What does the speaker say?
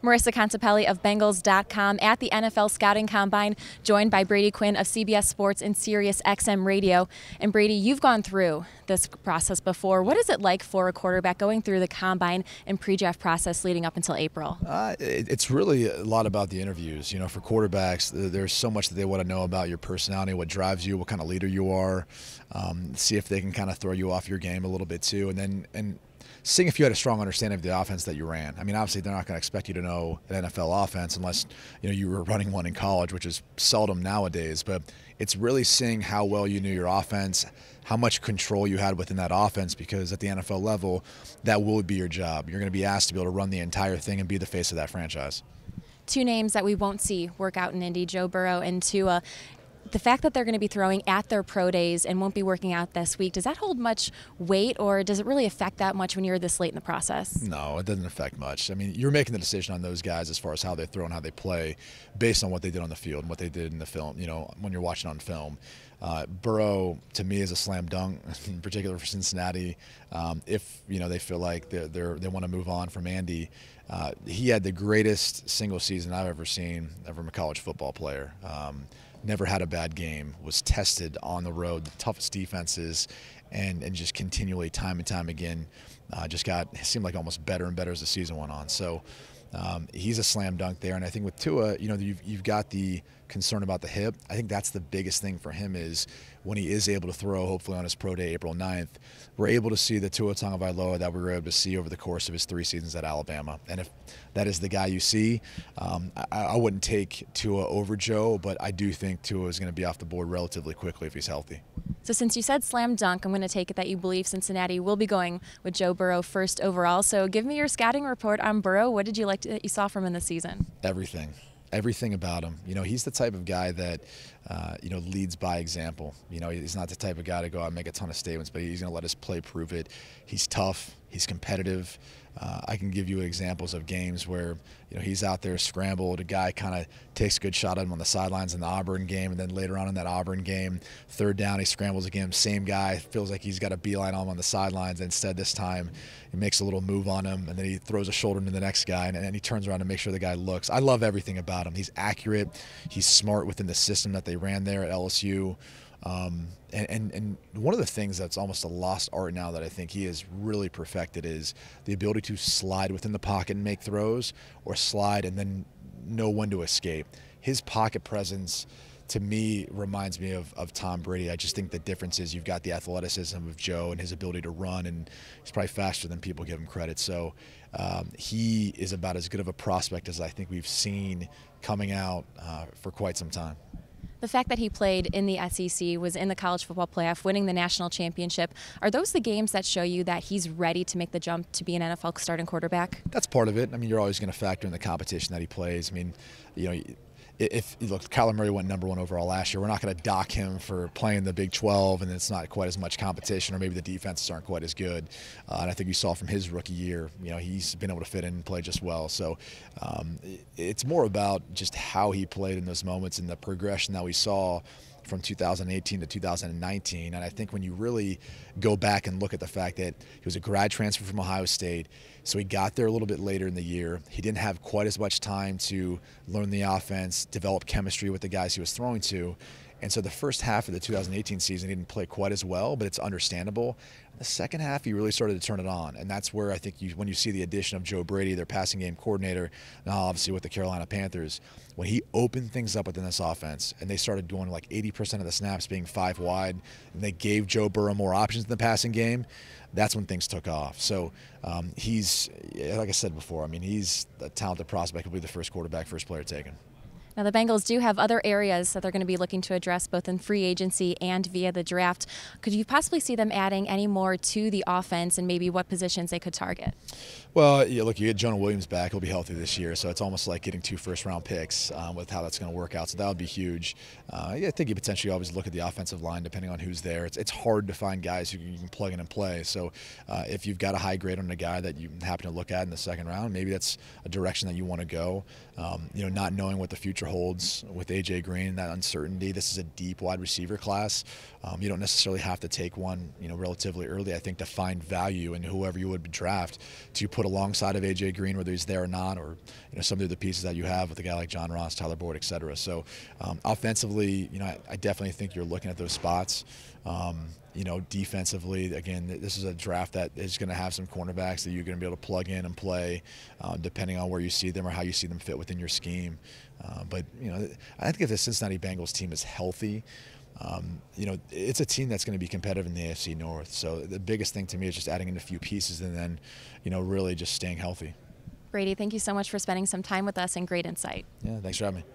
Marisa Contipelli of Bengals.com at the NFL Scouting Combine, joined by Brady Quinn of CBS Sports and Sirius XM Radio. And Brady, you've gone through this process before. What is it like for a quarterback going through the combine and pre-draft process leading up until April? It's really a lot about the interviews. You know, for quarterbacks, there's so much that they want to know about your personality, what drives you, what kind of leader you are, see if they can kind of throw you off your game a little bit too, and seeing if you had a strong understanding of the offense that you ran. I mean, obviously they're not going to expect you to know an NFL offense unless you were running one in college, which is seldom nowadays. But it's really seeing how well you knew your offense, how much control you had within that offense, because at the NFL level, that will be your job. You're going to be asked to be able to run the entire thing and be the face of that franchise. Two names that we won't see work out in Indy, Joe Burrow and Tua. The fact that they're going to be throwing at their pro days and won't be working out this week, does that hold much weight, or does it really affect that much when you're this late in the process? No, it doesn't affect much. I mean, you're making the decision on those guys as far as how they throw and how they play based on what they did on the field and what they did in the film, when you're watching on film. Burrow, to me, is a slam dunk, in particular for Cincinnati. If they feel like they want to move on from Andy, he had the greatest single season I've ever seen from a college football player. Never had a bad game, was tested on the road, the toughest defenses, and just continually, time and time again, seemed like almost better and better as the season went on. So he's a slam dunk there. And I think with Tua, you've got the concern about the hip. I think that's the biggest thing for him is when he is able to throw, hopefully on his pro day, April 9th, we're able to see the Tua Tagovailoa that we were able to see over the course of his 3 seasons at Alabama. And if that is the guy you see, I wouldn't take Tua over Joe, but I do think Tua is going to be off the board relatively quickly if he's healthy. So since you said slam dunk, I'm going to take it that you believe Cincinnati will be going with Joe Burrow first overall. So give me your scouting report on Burrow. What did you like that you saw from him this season? Everything about him. He's the type of guy that, leads by example. He's not the type of guy to go out and make a ton of statements, but he's going to let his play prove it. He's tough. He's competitive. I can give you examples of games where, he's out there scrambled. A guy kind of takes a good shot at him on the sidelines in the Auburn game, and then later on in that Auburn game, 3rd down, he scrambles again. Same guy, feels like he's got a beeline on him on the sidelines. Instead, this time, he makes a little move on him, and then he throws a shoulder into the next guy, and then he turns around to make sure the guy looks. I love everything about him. He's accurate. He's smart within the system that they ran there at LSU. And one of the things that's almost a lost art now that I think he has really perfected is the ability to slide within the pocket and make throws, or slide and then know when to escape. His pocket presence, to me, reminds me of Tom Brady. I just think the difference is you've got the athleticism of Joe and his ability to run, and he's probably faster than people give him credit. So he is about as good of a prospect as I think we've seen coming out for quite some time. The fact that he played in the SEC, was in the college football playoff, winning the national championship, are those the games that show you that he's ready to make the jump to be an NFL starting quarterback? That's part of it. I mean, you're always going to factor in the competition that he plays. I mean, if look, Kyler Murray went #1 overall last year. We're not going to dock him for playing the Big 12, and it's not quite as much competition, or maybe the defenses aren't quite as good. And I think you saw from his rookie year, he's been able to fit in and play just well. So it's more about just how he played in those moments and the progression that we saw from 2018 to 2019. And I think when you really go back and look at the fact that he was a grad transfer from Ohio State, so he got there a little bit later in the year. He didn't have quite as much time to learn the offense, develop chemistry with the guys he was throwing to. And so the first half of the 2018 season, he didn't play quite as well, but it's understandable. The second half, he really started to turn it on, and that's where I think when you see the addition of Joe Brady, their passing game coordinator, now obviously with the Carolina Panthers, when he opened things up within this offense, and they started doing like 80% of the snaps being 5 wide, and they gave Joe Burrow more options in the passing game, that's when things took off. So he's, like I said before, I mean, he's a talented prospect. He'll be the first player taken. Now, the Bengals do have other areas that they're going to be looking to address, both in free agency and via the draft. Could you possibly see them adding any more to the offense, and maybe what positions they could target? Well, look, you get Jonah Williams back. He'll be healthy this year, so it's almost like getting 2 first-round picks with how that's going to work out. So that would be huge. I think you potentially always look at the offensive line depending on who's there. It's hard to find guys who you can plug in and play. So if you've got a high grade on a guy that you happen to look at in the second round, maybe that's a direction that you want to go. Not knowing what the future future holds with A.J. Green, that uncertainty. This is a deep wide receiver class. You don't necessarily have to take one, relatively early, I think, to find value in whoever you would draft to put alongside of A.J. Green, whether he's there or not, or some of the pieces that you have with a guy like John Ross, Tyler Boyd, et cetera. So offensively, I definitely think you're looking at those spots. Defensively, again, this is a draft that is going to have some cornerbacks that you're going to be able to plug in and play depending on where you see them or how you see them fit within your scheme. But I think if the Cincinnati Bengals team is healthy, it's a team that's going to be competitive in the AFC North. So the biggest thing to me is just adding in a few pieces and then, really just staying healthy. Brady, thank you so much for spending some time with us and great insight. Yeah, thanks for having me.